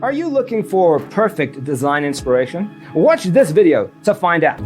Are you looking for perfect design inspiration? Watch this video to find out.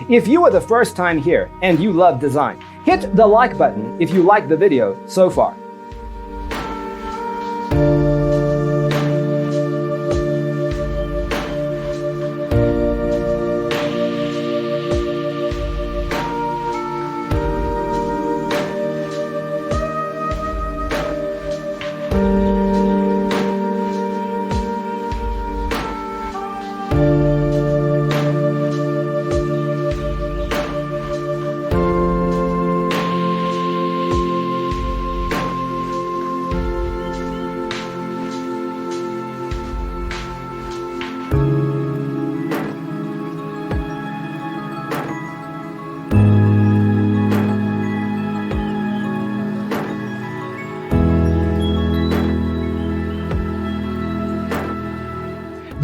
If you are the first time here and you love design, hit the like button if you like the video so far.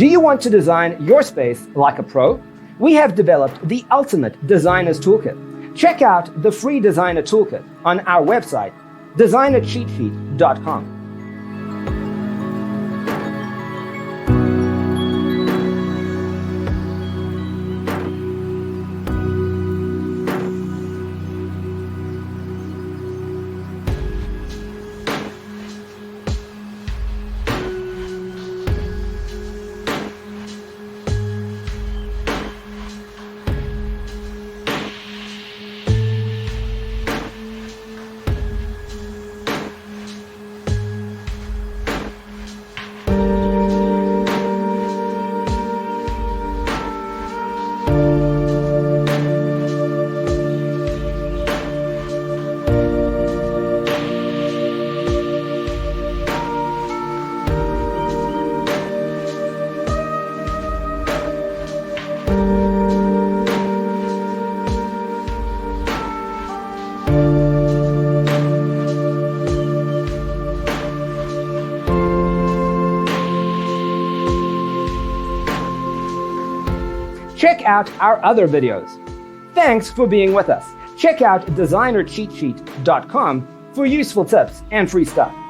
Do you want to design your space like a pro? We have developed the ultimate designer's toolkit. Check out the free designer toolkit on our website, designercheatsheet.com. Check out our other videos. Thanks for being with us. Check out designercheatsheet.com for useful tips and free stuff.